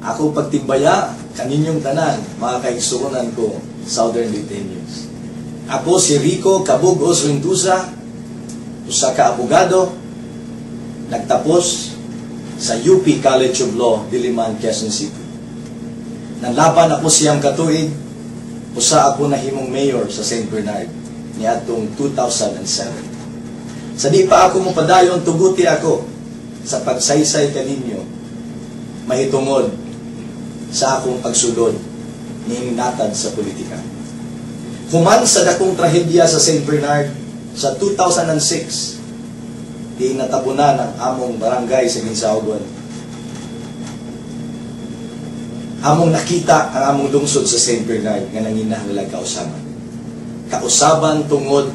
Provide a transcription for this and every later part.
Ako pagtimbaya, kaninyong tanan, mga kaigsuunan ko, Southern Leyteños. Ako si Rico Cabug Osrintusa, usa ka abogado, nagtapos sa UP College of Law, Diliman, Quezon City. Nanlaban ako siyang katuig, usa ako nahimong mayor sa St. Bernard niadtong 2007. Sa di pa ako mopadayon, tuguti ako sa pagsaysay kaninyo, mahitungod sa akong pagsulod niinatad sa politika. Human sa dakong trahedya sa St. Bernard sa 2006, di natabunan ang among barangay sa Minsaugon. Among nakita ang among lungsod sa St. Bernard nga nanginahanglan kausaban. Kausaban tungod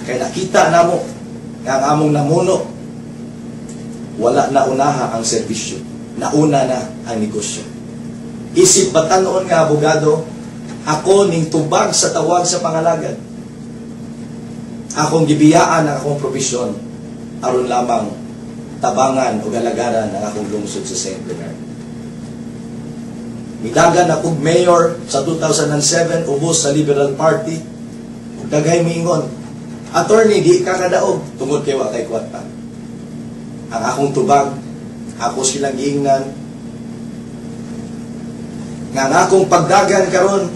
kay nakita namo nga ang among namuno wala na unaha ang serbisyo, nauna na ang negosyo. Isip batanon nga abogado, ako ning tubag sa tawag sa pangalagad. Akong gibiyaan ang akong probisyon aron lamang tabangan o galagaran ang akong lungsod sa St. Bernard. Midagan akong mayor sa 2007, ubos sa Liberal Party, ug daghay miingon, attorney, di ka kadaog, tungod kay wa kay kwarta. Ang akong tubag, ako silang giingnan, nga ang akong pagdagan karon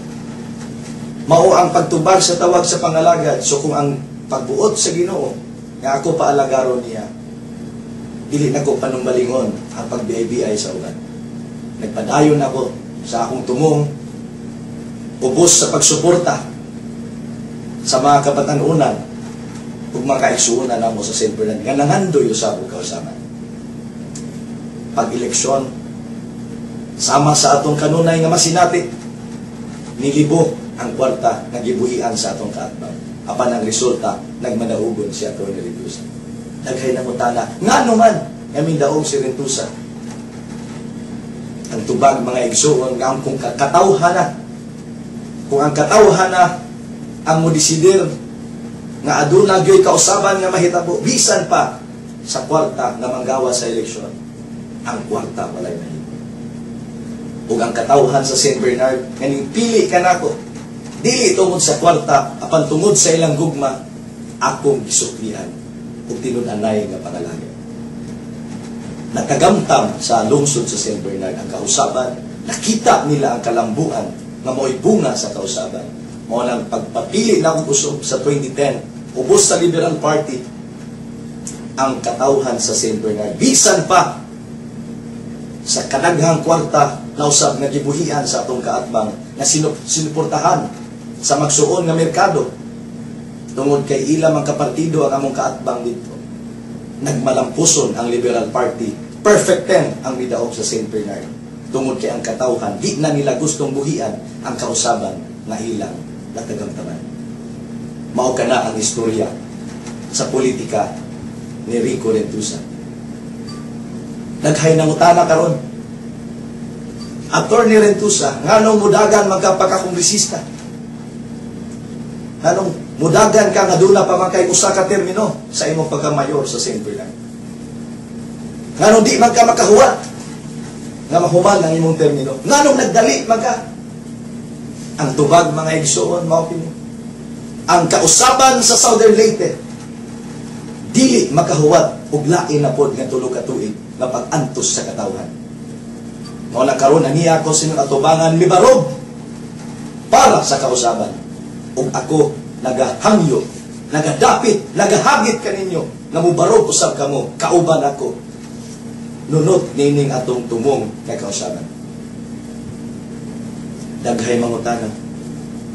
mao ang pagtubag sa tawag sa pangalagad. So kung ang pagbuot sa Ginoo nga ako paalagaron niya, dili na ko panumbalingon ang pagbiay-biay sa uban. Nagpadayon ako sa akong tumong, ubos sa pagsuporta sa mga kabatanunan ug mga kaigsuonan namo sa St. Bernard nga nangandoy usab og kausaban. Pag-eleksyon, sama sa atong kanunay nga masinati, nilibo ang kwarta nga gibuhian sa atong kaatbang. Apan ang resulta, nagmanahugon si Atty. Rentusa. Daghay na mutana, nga naman, ngamin daong si Rentusa. Ang tubag mga igsuon, nga kung katawhana, kung ang katawhana ang modesidir, nga aduna gyoy kausaban nga mahitabo, bisan pa sa kwarta nga manggawa sa eleksyon, ang kwarta walay nahimo. Ug ang katawhan sa St. Bernard, nganing pili ka nako, dili tungod sa kwarta, apan tungod sa ilang gugma, akong gisuklian ug tinud-anay nga pangalagad. Nakagamtam sa lungsod sa St. Bernard ang kausaban, nakita nila ang kalambuan nga mo'y bunga sa kausaban. Mao nang pagpapili na akong usog sa 2010, ubos sa Liberal Party, ang katawhan sa St. Bernard. Bisan pa sa kadaghang kwarta na usab nga gibuhian sa atong kaatbang na sinuportahan sa magsuon nga merkado tungod kay ilang ang kapartido ang among kaatbang dito. Nagmalampuson ang Liberal Party. Perfect 10 ang midaog sa St. Bernard. Tungod kay ang katawhan, di na nila gustong buhian ang kausaban na ilang natagamtaman. Mao kana ang istorya sa politika ni Rico Rentusa. Naghay nangutana karon, Atty. Rentusa, nganong mudagan magkapakakongresista? Nganong mudagan ka nga dula pa man kay usa ka termino sa imong pagkamayor sa St. Bernard? Nganong di man ka makahuwat nga mahuman ang imong termino? Nganong nagdali man ka? Ang tubag mga igsuon, mao kini. Ang kausaban sa Southern Leyte, dili makahuwat ug lain na pod nga tulo ka tuig nga pag-antos sa katawhan. Mao na karon aniya ako sinong atubangan mibarog para sa kausaban. Ug ako nagahangyo, nagadapit, nagahagit kaninyo nga mubarog usab kamo, kauban ako. Nunot nining atong tumong nga kausaban. Daghay mangutana,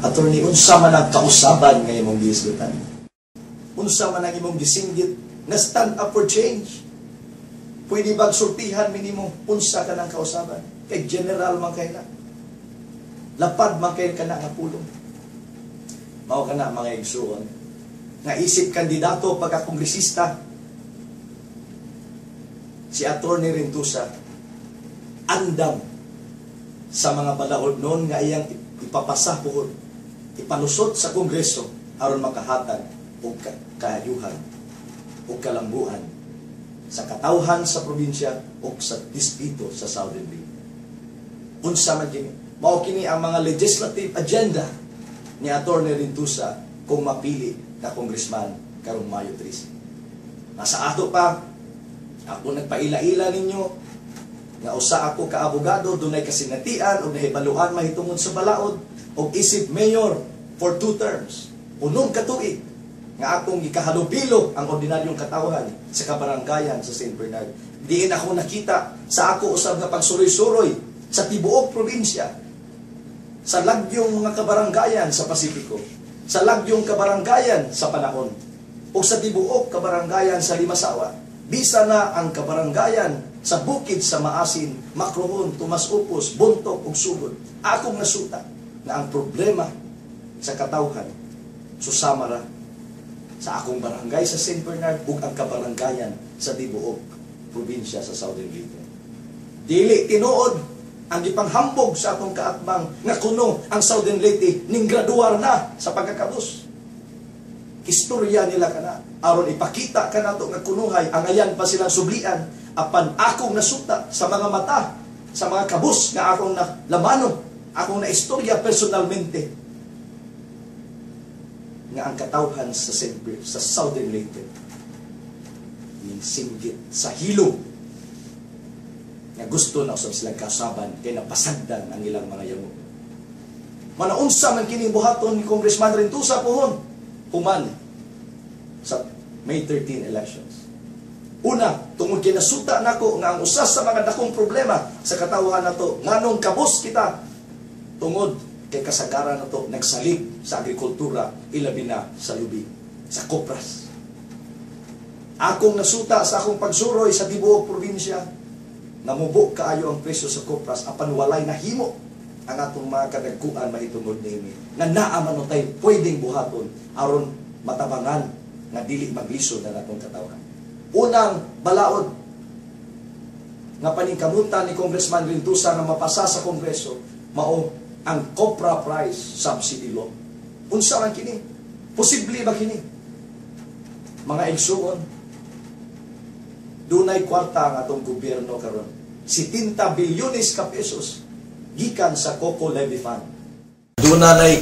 attorney, unsa man ang kausaban nga imong giisgutan? Unsa man ang imong gisinggit na stand up for change? Pwede bang sultihan minimo unsa ka ng kausaban? Kay general man kay na. Lapad man kay ka na nga pulong. Mao ka na mga igsuon. Nga isip kandidato pagka-kongresista, si Atty. Rentusa, andam sa mga balaod noon nga iyang ipapasa puhon, ipalusot sa Kongreso aron makahatag og kaayuhan o kalambuan sa katawhan sa probinsya o sa distrito sa Southern Leyte. Unsa man kini? Mao kini ang mga legislative agenda ni Atty. Rintusa kung mapili na congressman karong Mayo 13. Nasa ato pa, ako nagpaila-ila ninyo nga usa ako ka abogado, dunay kasinatian o nahibaluan mahitungod sa balaod o isip mayor for 2 terms. Unong katuig nga akong gikahalubilo ang ordinaryong katawhan sa kabaranggayan sa St. Bernard. Diin ako nakita sa ako usab nga pagsuroy-suroy sa tibuok probinsya, sa lagyong mga kabaranggayan sa Pasipiko, sa lagyong kabaranggayan sa Panahon, o sa tibuok kabaranggayan sa Limasawa. Bisa na ang kabaranggayan sa bukid sa Maasin, Macrohon, Tomas Upos, Bontok ug Sugod. Akong nasuta na ang problema sa katawhan susama ra sa akong barangay sa St. Bernard ug ang kabaranggayan sa tibuok probinsya sa Southern Leyte. Dili tinuod ang gipanghambog sa atong kaatbang nga kuno ang Southern Leyte ning graduar na sa pagkakabus. Istorya nila kana aron ipakita kanato nga kunuhay ang ayan pa silang sublian apan akong nasuta sa mga mata sa mga kabus nga akong nalamanon, akong naistorya personalmente nga ang katawhan sa Southern Leyte ning singgit sa hilo nga gusto na usab silang kasaban kay napasagdan ang ilang mga yamo. Manaunsa man kining buhaton ni Congressman Rintusa pohon human sa May 13 elections. Una, tungod kay nasuta nako nga ang usa sa mga dakong problema sa katawhan nato nganong kabus kita tungod kay kasagaran nato nagsalib sa agrikultura ilabi na sa lubi, sa kopras. Akong nasuta sa akong pagsuroy sa tibuok probinsya, namubok kaayo ang presyo sa kopras apan walay nahimo ang atong mga kadagkuan mahitungod niini. Nga naa man tay pwedeng buhaton aron matabangan nga dili maglisod na natong katawhan. Unang balaod nga paningkamutan ni Congressman Rintusa nga mapasa sa Kongreso mao ang copra price subsidy law. Unsa man kini? Posible ba kini? Mga igsuon, dunay kwarta nga atong gobyerno karon 70 bilyones ka pesos gikan sa Coco Levy Fund. Dunay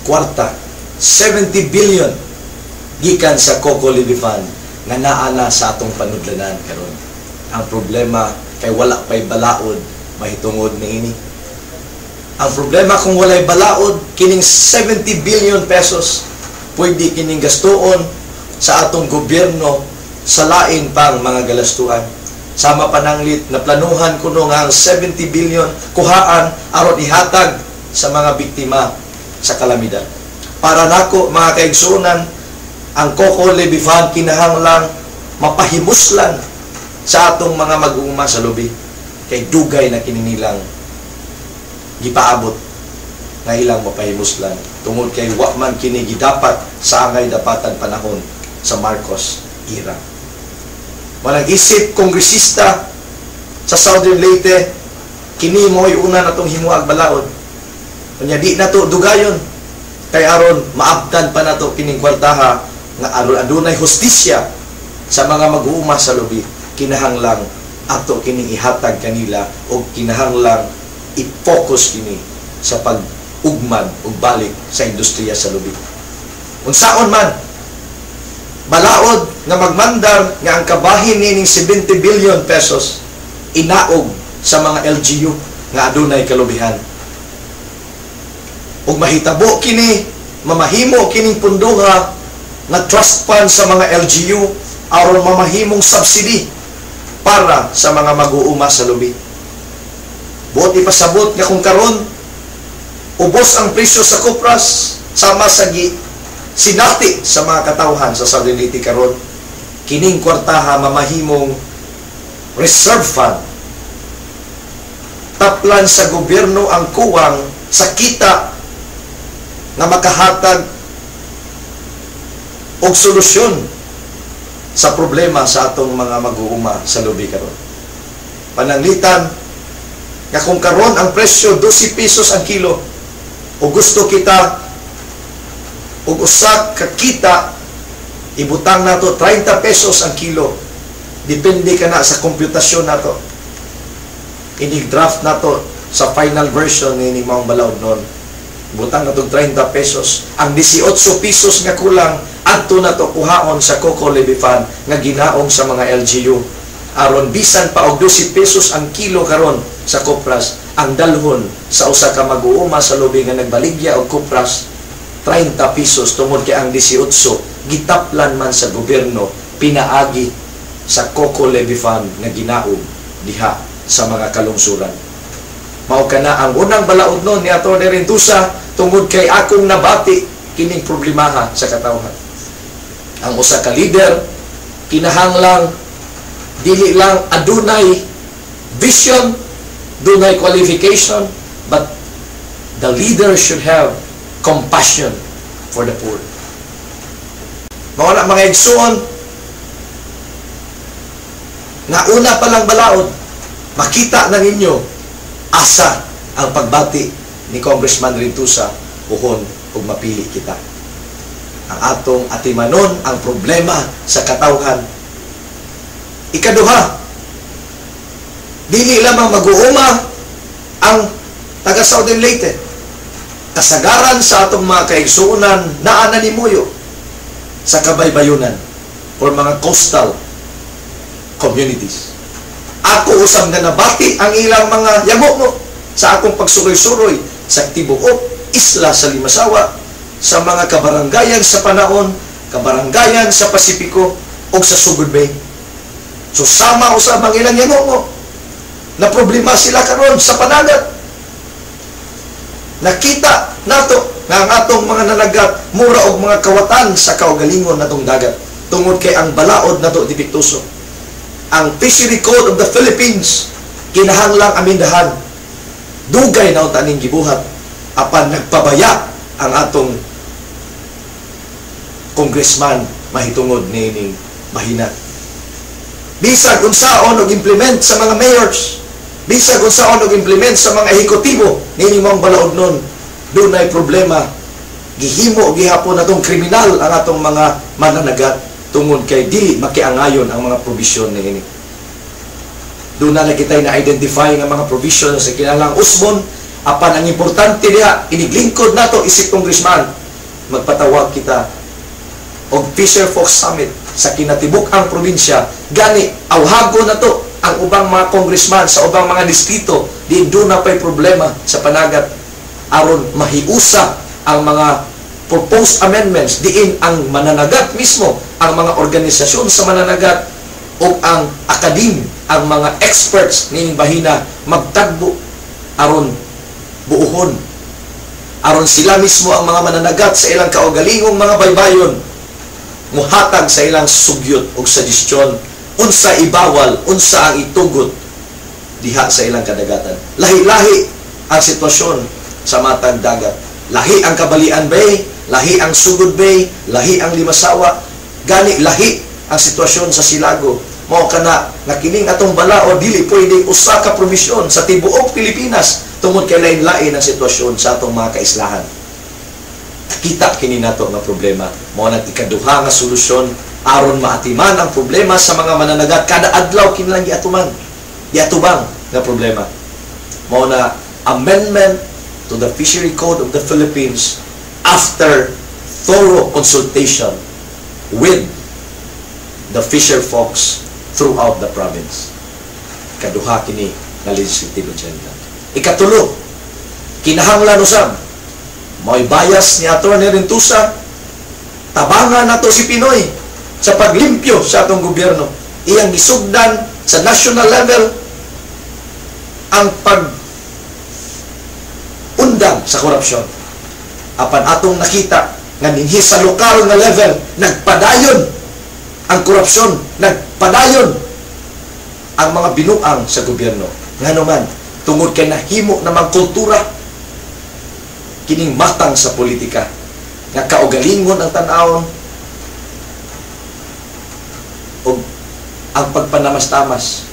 kwarta 70 billion gikan sa Coco Levy Fund nga naa na sa atong panudlanan karon. Ang problema kay wala pay balaod mahitungod niini. Ang problema kung walay balaod kining 70 billion pesos pwede kining gastuon sa atong gobyerno sa lain pang mga galastuhan. Sama pananglit na planuhan kuno nga ang 70 billion kuhaan aron ihatag sa mga biktima sa kalamidad. Para nako mga kaigsuonan, ang Coco Levy Fund kinahanglang mapahimuslan sa atong mga mag-uuma sa lubi kay dugay na kinilang gipaabot nga ilang mapahimuslan tungod kay wa man kini gidapat sa angay dapatan panahon sa Marcos era. Walang isip kongresista sa Southern Leyte kini mo'y una natong himuag balaod. Kunya di nato dugayon kay aron maabtan pa nato kining kwartaha nga aron adunay hustisya sa mga mag-uuma sa lubi. Kinahanglang ato kining ihatag kanila o kinahanglang i-focus kini sa pag-ugmad o balik sa industriya sa lubi. Unsaon man balaod nga magmandar nga ang kabahin nining 70 billion pesos inaog sa mga LGU nga adunay kalubihan. Ug mahitabo kini mamahimo kining punduha na trust fund sa mga LGU aron mamahimong subsidy para sa mga mag-uuma sa lubi. Buot ipasabot nga kung karon ubos ang presyo sa kupras sama sa sinati sa mga katawhan sa Southern Leyte karon, kining kwartaha mamahimong reserve fund. Taplan sa gobyerno ang kuwang sa kita nga makahatag og solusyon sa problema sa atong mga mag-uuma sa lubi karon. Pananglitan nga kung karon ang presyo 12 pesos ang kilo o gusto kita ug usa ka kita ibutang nato 30 pesos ang kilo, depende kana sa komputasyon nato. Ini draft nato sa final version ni Maong Balaod noon. Butang na itong 30 pesos. Ang 18 pesos nga kulang, adto na to kuhaon sa Coco Levy Fund nga ginaong sa mga LGU. Aron bisan pa og 12 pesos ang kilo karon sa Kopras, ang dalhon sa usa ka mag-uuma sa lubi nga nagbaligya og Kopras 30 pesos tungod kay ang 18 gitaplan man sa gobyerno pinaagi sa Coco Levy Fund nga ginaog diha sa mga kalungsuran. Mao kana ang unang balaod nun ni Atty. Rentusa tungod kay akong nabati kining problemaha sa katawhan. Ang usa ka leader kinahanglang dili lang adunay vision, dunay qualification, but the leader should have compassion for the poor. Mao na mga igsoon nga una pa lang balaod, makita na ninyo asa ang pagbati ni Congressman Rentusa uhon ug mapili kita. Ang atong atimanon ang problema sa katawhan. Ikaduha, dili lamang mag-uuma ang taga Southern Leyte. Kasagaran sa atong mga kaigsuonan naa na nimuyo sa kabaybayunan or mga coastal communities. Ako usab nga nabati ang ilang mga yamo sa akong pagsuroy-suroy sa tibuok isla sa Limasawa, sa mga kabaranggayan sa Panaon, kabaranggayan sa Pasipiko o sa Sugod Bay. So sama usab ang ilang yamo na problema sila karon sa panagat. Nakita nato nga ang atong mga nanagat mura og mga kawatan sa kaugalingon natong dagat tungod kay ang balaod nato dipiktuso. Ang Fishery Code of the Philippines kinahanglang amindahan. Dugay na unta ning gibuhat apan nagpabaya ang atong congressman mahitungod nining mahina. Bisag unsaon og implement sa mga mayors, bisag unsaon og implement sa mga ehekutibo nining Maong Balaod nun, dunay problema. Gihimo gihapon natong kriminal ang atong mga mananagat tungod kay dili makiangayon ang mga probisyon niini. Doon na kita'y na-identify ng mga provision sa kinahanglang usbon, apan ang importante diha, iniglingkod nato isip congressman, magpatawag kita og Fisher Fox Summit sa kinatibuk ang probinsya, gani awhago na to ang ubang mga congressman sa ubang mga distrito, di doon na pa'y problema sa panagat, aron mahiusa ang mga proposed amendments, diin ang mananagat mismo, ang mga organisasyon sa mananagat, o ang akadim, ang mga experts ning bahina magtagbo aron buuhon, aron sila mismo ang mga mananagat sa ilang kaugalingong mga baybayon muhatag sa ilang sugyot o suggestion unsa ibawal, unsa ang itugot diha sa ilang kadagatan. Lahi-lahi ang sitwasyon sa matang dagat, lahi ang Kabalian Bay, lahi ang Sugod Bay, lahi ang Limasawa, gani lahi ang sitwasyon sa Silago. Mao kana nakining atong balao dili pwedeng usa ka promisyon sa tibuok Pilipinas tungod kay lain-lain ang sitwasyon sa atong mga kaislahan. Kita kini nato nga problema, mao nang ikaduha nga solusyon aron maatiman ang problema sa mga mananagat kada adlaw kinahanglan giatubang nga problema. Mao na amendment to the Fishery Code of the Philippines after thorough consultation with the fisher folks throughout the province. Kaduha kini nga legislative agenda. Ikatulo, kinahanglan usab mo'y bias ni Atty. Rentusa, tabangan nato si Pinoy sa paglimpyo sa atong gobyerno. Iyang gisugdan sa national level ang pag-undang sa korupsyon. Apan atong nakita nga dinhi sa lokal nga level nagpadayon ang korupsyon, nagpadayon ang mga binuang sa gobyerno. Ngano man, tungod kay nahimo namang kultura kining matang sa politika nga kaugalingon ang tan-awon o ang pagpanamas-tamas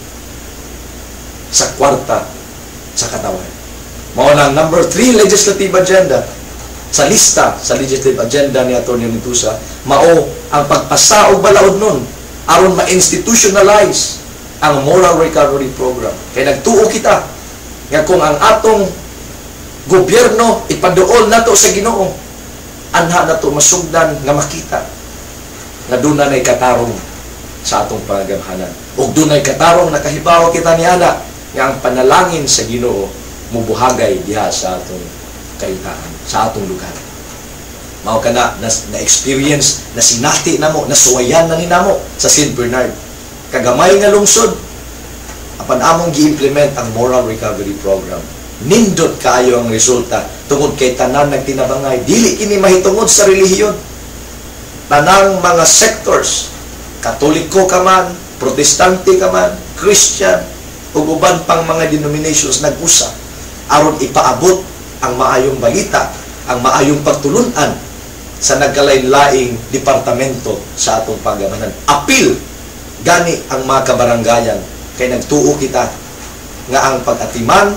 sa kwarta sa katawan. Mao na number 3 legislative agenda sa lista sa legislative agenda ni Atty. Rentusa, mao ang pagpasa og balaod nun aron ma-institutionalize ang moral recovery program. Kaya nagtuo kita nga kung ang atong gobyerno ipaduol nato sa Ginoo, anha nato masugdan nga makita nga dunay katarong sa atong pangagamhanan. Ug dunay katarong nakahibaw kita niana nga ang panalangin sa Ginoo mubuhagay diha sa atong kayutaan, sa atong lugar. Mao kana na-experience, na sinati namo, nasuwayan na ni namo sa St. Bernard. Kagamay nga lungsod, apan among gi-implement ang Moral Recovery Program. Nindot kaayo ang resulta tungod kay tanan nagtinabangay. Dili kini mahitungod sa relihiyon. Tanang mga sectors, Katoliko ka man, Protestante ka man, Christian, ug uban pang mga denominations nag-usa aron ipaabot ang maayong balita, ang maayong pagtulunan sa nagkalain-laing departamento sa atong pagamanan. Apil gani ang mga kabaranggayan kay nagtuo kita nga ang pag-atiman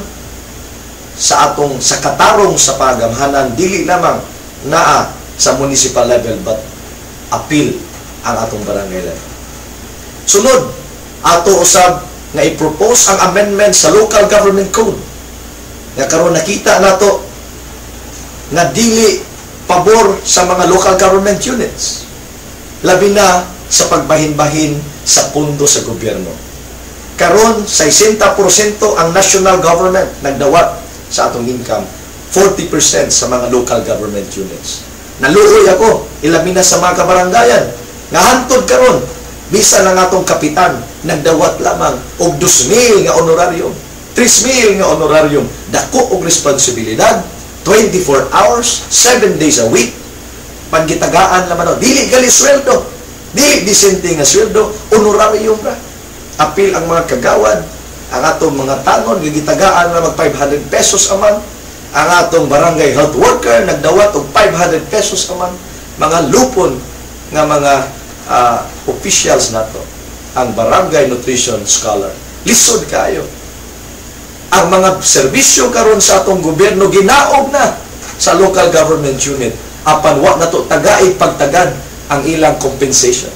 sa atong sa katarong sa pagamhanan dili lamang naa sa municipal level but apil ang atong barangay level. Sunod, ato usab nga i-propose ang amendment sa local government code nga karon nakita nato nga dili pabor sa mga local government units, labi na sa pagbahin-bahin sa pundo sa gobyerno. Karon 60% ang national government nagdawat sa atong income, 40% sa mga local government units. Naluoy ako, ilabi na sa mga kabaranggayan nga hantod karon bisan ang atong kapitan nagdawat lamang og 2,000 nga honorarium, 3,000 nga honorarium, dako og responsibilidad, 24 hours, 7 days a week, pangitagaan naman, dili gali sweldo, dili disente nga sweldo, honorarium ra. Apil ang mga kagawad, ang atong mga tangon, gitagaan na mag 500 pesos a month, ang atong barangay health worker, nagdawat og 500 pesos a month, mga lupon nga mga officials nato, ang barangay nutrition scholar. Lisod kayo. Ang mga serbisyo karon sa atong gobyerno ginaog na sa local government unit apan wa nato tagay pagtagad ang ilang compensation.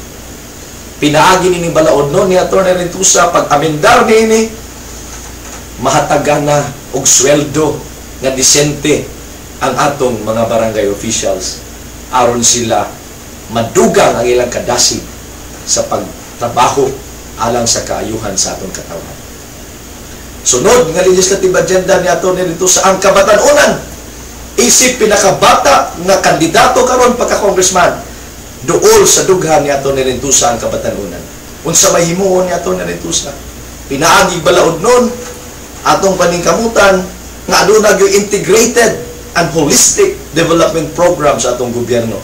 Pinaagi ni balaod no ni Atty. Rentusa pag amendar niini mahatagan na og sweldo nga disente ang atong mga barangay officials aron sila madugang ang ilang kadasig sa pagtrabaho alang sa kaayuhan sa atong katawhan. Sunod nga legislative agenda ni Atty. Rentusa ang kabatanunan. Isip pinakabata nga kandidato karon pagka-congressman, duol sa dughan ni Atty. Rentusa ang kabatanunan. Unsa may himuon ni Atty. Rentusa? Pinaagi balaod nun atong paningkamutan nga aduna gyud integrated and holistic development program sa atong gobyerno.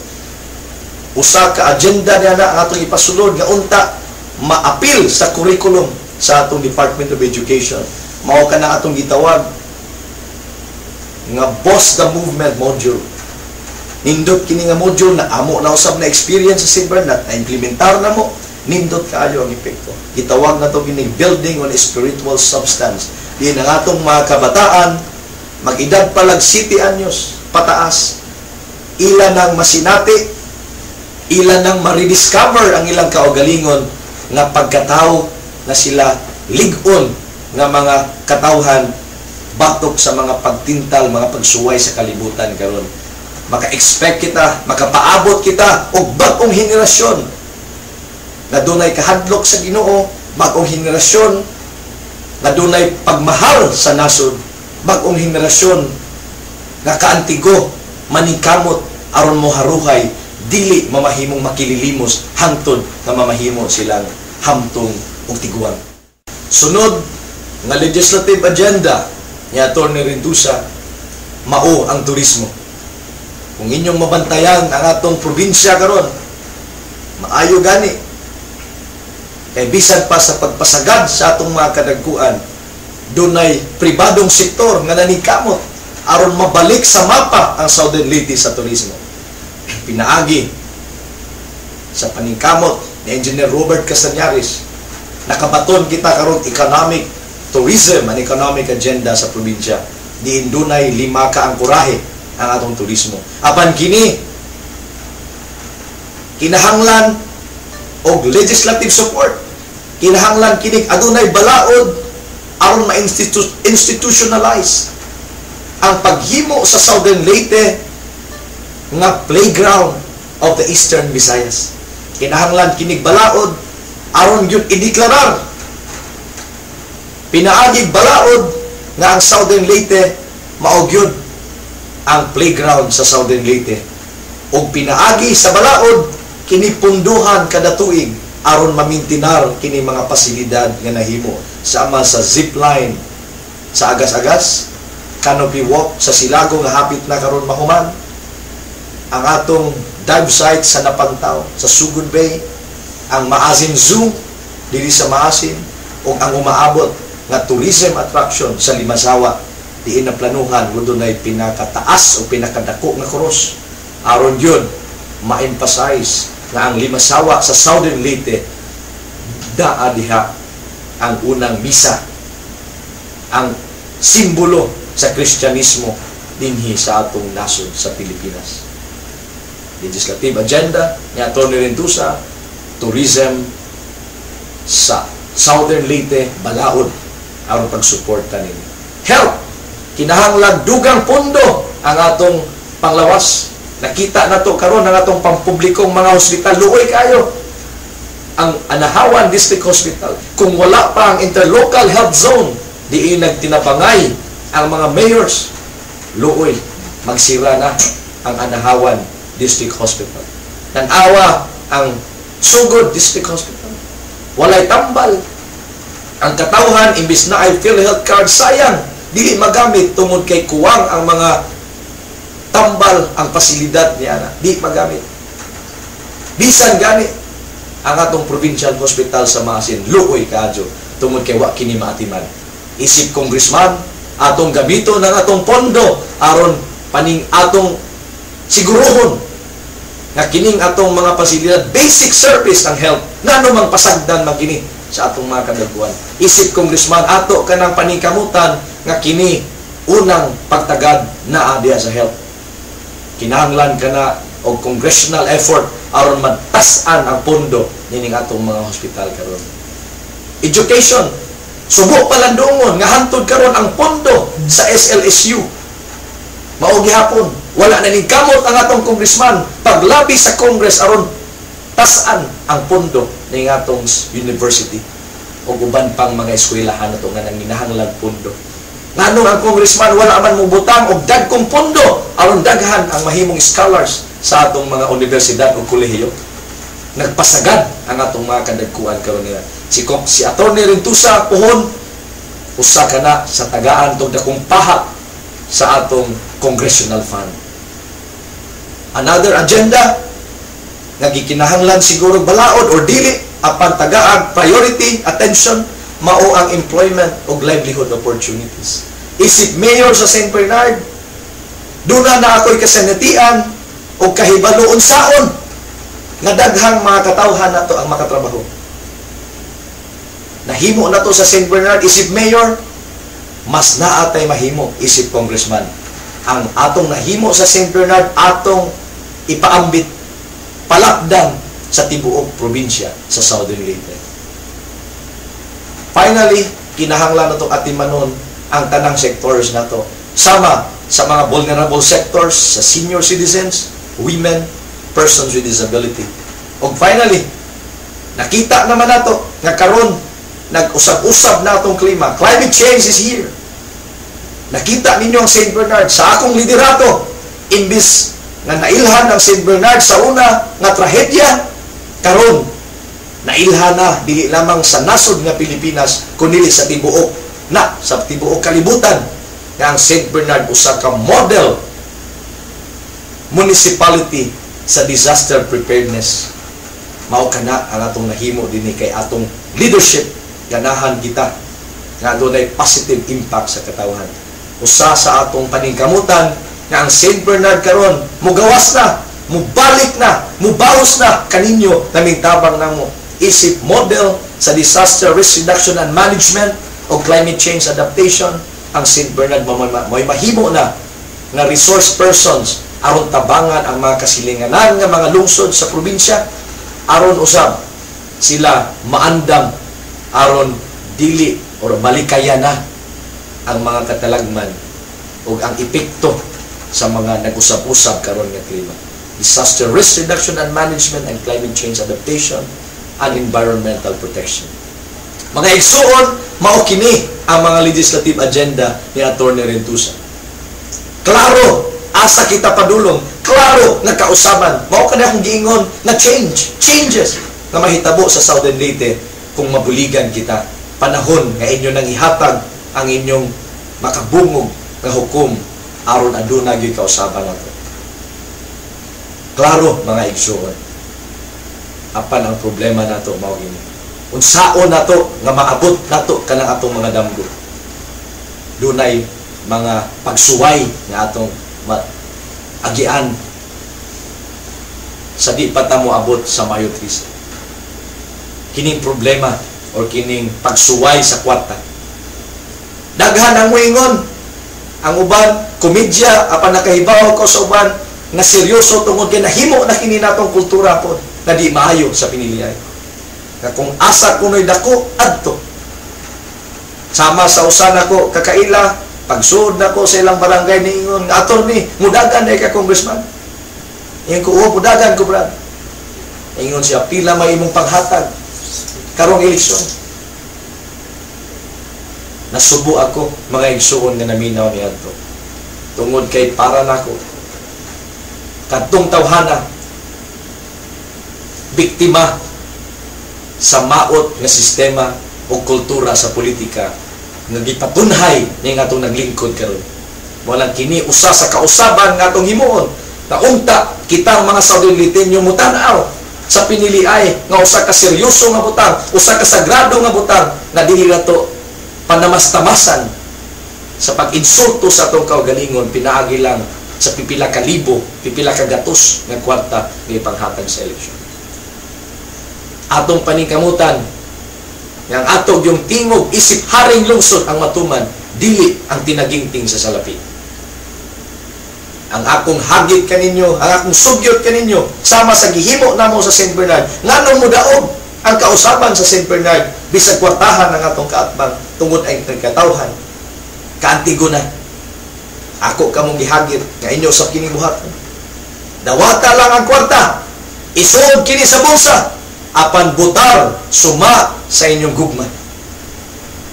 Usa ka agenda niya na ang atong ipasulod nga unta maapil sa curriculum sa atong Department of Education. Mao ka na atong gitawag nga Boss the Movement module. Nindot kini nga module na amo na usab na experience sa St. Bernard, na implementar na mo, nindot kaayo ang epekto. Gitawag na to gining building on a spiritual substance. Di na atong mga kabataan mag-edad palag 7 anyos pataas, ila nang masinati, ila nang ma-rediscover ang ilang kaugalingon nga pagkatao na sila ligon nga mga katawhan batok sa mga pagtintal, mga pagsuway sa kalibutan karon. Maka-expect kita, makapaabot kita og bagong henerasyon na dunay kahadlok sa Ginoo, bagong henerasyon na dunay pagmahal sa nasod, bagong henerasyon nga kaantigo, maningkamot aron mo haruhay, dili mamahimong makililimos hangtod nga mamahimo silang hamtong ug tiguan. Sunod nga legislative agenda ni Atty. Rentusa, mao ang turismo. Kung inyong mabantayan ang atong probinsya karon, maayo gani. Kay bisan pa sa pagpasagad sa atong mga kadagkuan, dunay pribadong sektor nga naningkamot aron mabalik sa mapa ang Southern Leyte sa turismo. Pinaagi sa paningkamot ni Engineer Robert Castañares, nakabaton kita karon economic tourism and economic agenda sa probinsya. Diin dunay 5 ka angkorahe ang atong turismo. Apan kini kinahanglan og legislative support. Kinahanglan kini adunay balaod aron ma-institutionalize ang paghimo sa Southern Leyte nga playground of the Eastern Visayas. Kinahanglan kinig balaod aron gyud ideklarar pinaagig balaod nga ang Southern Leyte mao gyud ang playground sa Southern Leyte, ug pinaagi sa balaod kini punduhan kada tuig aron mamintinar kini mga pasilidad nga nahimo sama sa zipline sa agas-agas, canopy walk sa Silago nga hapit na karon mahuman, ang atong dive site sa Napantaw sa Sugod Bay, ang Maasin Zoo diri sa Maasin, ug ang umaabot nga tourism attraction sa Limasawa diin na planuhan mo doon ay pinakataas o pinakadako nga cross aron yun ma-emphasize nga ang Limasawa sa Southern Leyte daa diha ang unang misa, ang simbolo sa Kristyanismo dinhi sa atong nasod sa Pilipinas. Legislative agenda ni Atty. Rentusa, tourism sa Southern Leyte balaod aron pagsuporta ninyo. Health, kinahanglan dugang pondo ang atong panglawas. Nakita na to karon ang atong pampublikong mga hospital, luoy kayo ang Anahawan District Hospital. Kung wala pa ang interlocal health zone, diin nagtinabangay ang mga mayors, luoy magsira na ang Anahawan District Hospital. Tanawa ang Sugod District Hospital, walay tambal ang katawhan, imbis na ay PhilHealth card, sayang dili magamit tungod kay kuwang ang mga tambal ang pasilidad niya na di magamit. Bisan gani ang atong provincial hospital sa Maasin, luoy kaadyo tungod kay wa kini maatiman. Isip congressman atong gamito ng atong pondo aron paning atong siguruhon nga kining atong mga pasilidad basic service ng health ngano mang pasagdan man kini sa atong mga kadagkuan. Isip congressman ato kanang paningkamutan nga kini unang pagtagad na diha sa health. Kinahanglan kana og congressional effort aron matas-an ang pondo nining atong mga hospital karon. Education, subo palandungon nga hantod karon ang pondo sa SLSU mao gihapon wala na ning kamot ang atong congressman paglabi sa Congress aron tas-an ang pondo ning atong university o uban pang mga eskwelahan nato nga nanginahanglan pondo. Ngano ang congressman wala man mo butang og dagkong pondo aron daghan ang mahimong scholars sa atong mga universidad o kolehiyo. Nagpasagad ang atong mga kadagkuan karon nila. Si Atty. Rentusa puhon usa kana sa tagaan tong dakong paha sa atong congressional fund. Another agenda nga gikinahanglan siguro balaod or dili apan tagaag priority attention mao ang employment o livelihood opportunities. Isip mayor sa St. Bernard, duna na ako'y kasanatian o kahibaloon saon nga daghang mga katawhan nato ang makatrabaho. Nahimo na to sa St. Bernard, isip mayor, mas naatay mahimo, isip congressman. Ang atong nahimo sa St. Bernard, atong ipaambit, palakdan sa tibuok probinsya sa Southern Leyte. Finally, kinahanglan na itong atimanon ang tanang sectors na to. Sama sa mga vulnerable sectors, sa senior citizens, women, persons with disability. O finally, nakita naman nato nga karon nag-usab-usab na itong klima. Climate change is here. Nakita ninyo ang St. Bernard sa akong liderato, imbis nga nailhan ang St. Bernard sa una nga trahedya, karon nailhan na dili lamang sa nasod nga Pilipinas kundi sa tibuok kalibutan nga ang St. Bernard usa ka model municipality sa disaster preparedness. Mao kana ang atong nahimo dinhi kay atong leadership, ganahan kita nga dunay positive impact sa katawhan. Usa sa atong paningkamutan nga ang St. Bernard karon mugawas na, mubalik na, mubawas na kaninyo naming tabang namo. Isip model sa disaster risk reduction and management o climate change adaptation, ang St. Bernard may mahimo na nga resource persons aron tabangan ang mga kasilinganan nga mga lungsod sa probinsya, aron usab sila maandam aron dili o o balikaya na ang mga katalagman o ang epekto sa mga nag-usap-usap karon nga klima. Disaster risk reduction and management and climate change adaptation and environmental protection. Mga igsuon, mao kini ang mga legislative agenda ni Atty. Rentusa. Klaro, asa kita padulong. Klaro nga kausaban. Mao kada akong giingon na changes na mahitabo sa Southern Leyte kung mabuligan kita. Panahon nga inyo nang ihatag ang inyong makabungog nga hukom aron aduna gyud kausaban nato. Klaro mga igsuon. Apan ang problema nato mao gini. Unsaon nato nga maabot nato kanang atong mga damgo. Dunay mga pagsuway nga atong agian sa di pa ta moabot sa Mayo 13. Kining problema or kining pagsuway sa kwarta. Daghan ang muingon. Ang uban, komedya, apan nakahibaw ko sa uban, na seryoso tungod kay nahimo na kini natong kultura po, na di maayo sa piniliay. Na kung asa kuno'y dako, adto. Sama sa usan ako, kakaila, pagsuod na ko sa ilang barangay ni Ingon, nga attorney, mudagan na ka congressman. Ingon ko, mudagan ko, brad. Ingon siya, pila may imong panghatag. Karong eleksyon. Nasubo ako, mga igsuon nga naminaw ni Adto. Tungod kay para nako. Kadtong tawhana, biktima sa maot nga sistema o kultura sa politika nga gipatunhay ni nga atong naglingkod karon. Walang kini usa sa kausaban nga atong himuon. Naunta kitang mga Saudilitenyo mutanaw sa piniliay nga usa ka seryoso nga butang, usa ka sagrado nga butang na dili nato panamastamasan sa pag-insulto sa atong kaugalingon, pinaagi lang sa pipila ka libo, pipila ka gatos nga kwarta nga ipanghatag sa eleksyon. Atong paningkamutan yang atog yung tingog isip haring lungsod ang matuman, dili ang tinagingting sa salapi. Ang akong hagit kaninyo, ang akong sugyot kaninyo, sama sa gihimo namo sa St. Bernard, nganong mo daog ang kausaban sa St. Bernard, bisag kwartahan ang atong kaatbang, tungod ay nagkatawhan. Kaantiguna, ako kamong gihagit, nga inyo sa kinibuhatan. Dawata lang ang kwarta, isuod kini sa bulsa, apan butar, suma sa inyong gugma.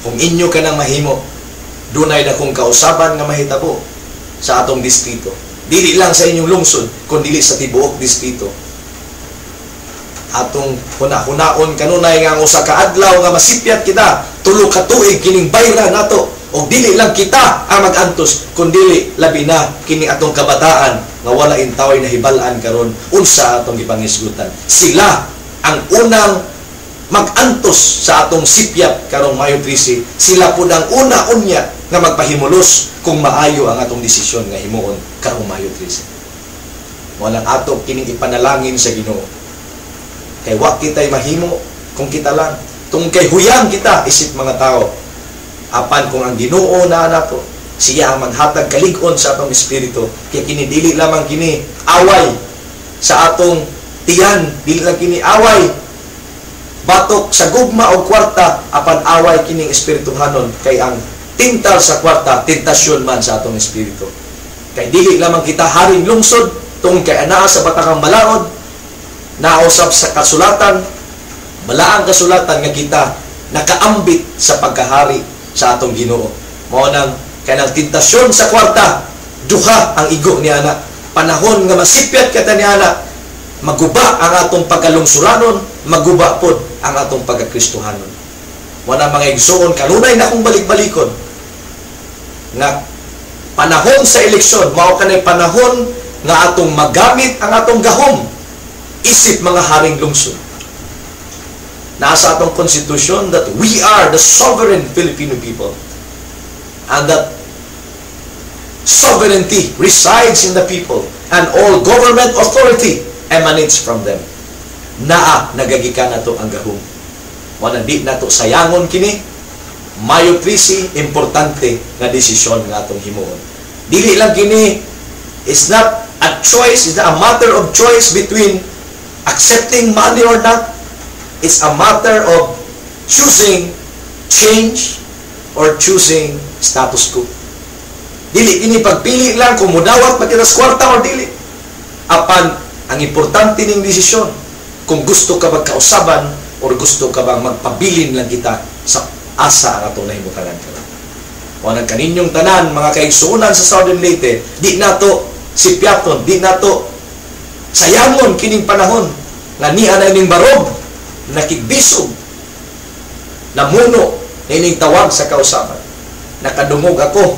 Kung inyo ka nang mahimo, dunay na kong kausaban nga mahitabo sa atong distrito. Dili lang sa inyong lungsod, kundi sa tibuok distrito. Atong hunaon kanunay nga usa ka adlaw nga masipyat kita, tulo ka tuig kining bayra nato. O dili lang kita ang mag-antos, kundi labi na kini atong kabataan nga wala intaway na hibalaan karon unsa atong gipangisgutan. Sila ang unang mag-antos sa atong sipyat karong Mayo 13. Sila po ang una-unya nga magpahimulos kung maayo ang atong desisyon nga himuon karong Mayo 13. Walang ato kining ipanalangin sa Ginoo. Kay wa kita'y mahimo kung kita lang. Tung kay huyang kita isip mga tao. Apan kung ang Ginoo na nato, siya ang maghatag kalig-on sa atong espiritu. Kaya kini dili lamang kini away sa atong tiyan, dili lang kini away batok sa gugma o kwarta, apan away kining espirituhanon. Kay ang tintal sa kwarta, tentasyon man sa atong espiritu. Kay dili lamang kita haring lungsod, tungkol kay anaa sa batakang balaod, nausap sa kasulatan, balaang kasulatan nga kita nakaambit sa pagkahari sa atong Ginoo. Mao nang kanang tentasyon sa kwarta, duha ang igo ni ana. Panahon nga masipyat kita ni ana, maguba ang atong pagkalungsuranon, maguba pod ang atong pagkakristohanon. Wala mga igsoon, kanunay na akong balik-balikon nga panahon sa eleksyon, mao kanay panahon nga atong magamit ang atong gahom isip mga haring lungsod. Nasa atong konstitusyon that we are the sovereign Filipino people and that sovereignty resides in the people and all government authority emanates from them. Naa nagagikan nato ang gahom. Wala di nato sayangon kini. Mayo 13 importante nga desisyon nga atong himuon. Dili lang kini, it's not a choice, it's not a matter of choice between accepting money or not. It's a matter of choosing change or choosing status quo. Dili ini pagpili lang kung mudawat pa kita sa kwarta or dili. Apan ang importante ning desisyon kung gusto ka magkausaban or gusto ka bang magpabilin lang kita sa asa ang ato nahimutanan ka. O nang kaninyong tanan mga kaigsuonan sa Southern Leyte, di nato si Piaton, di nato sayangon kining panahon nga niya na ining barob nakigbisog namuno na ining tawag sa kausaban. Nakadungog ako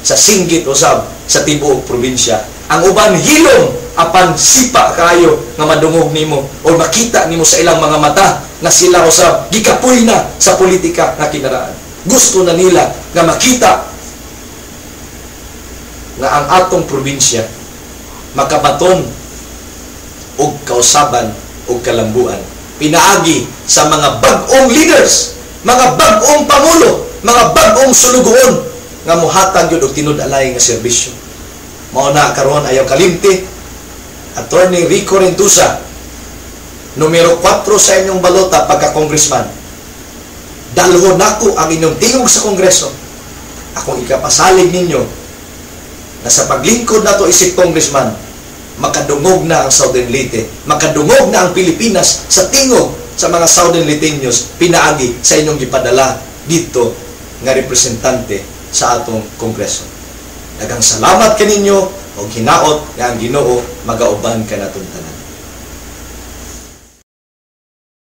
sa singgit usab sa tibuok probinsya. Ang uban hilom apan sipa kayo nga madungog nimo o makita nimo sa ilang mga mata na sila usab gikapoy na sa politika nga kinaraan. Gusto na nila nga makita nga ang atong probinsya makabaton og kausaban og kalambuan pinaagi sa mga bag-ong leaders, mga bag-ong pangulo, mga bag-ong sulugoon nga mohatag yun og tinud-alay nga serbisyo. Mao na karon ayaw kalimti Attorney Rico Rentusa, numero 4 sa inyong balota pagka-congressman. Dalhon nako ang inyong tingog sa Kongreso. Akong ikapasalig ninyo na sa paglingkod nato isip congressman, makadungog na ang Southern Leyte, makadungog na ang Pilipinas sa tingog sa mga Southern Leyteños pinaagi sa inyong gipadala dito nga representante sa atong Kongreso. Daghang salamat kaninyo o hinaot nga ang Ginoo magauban ka natong tanan.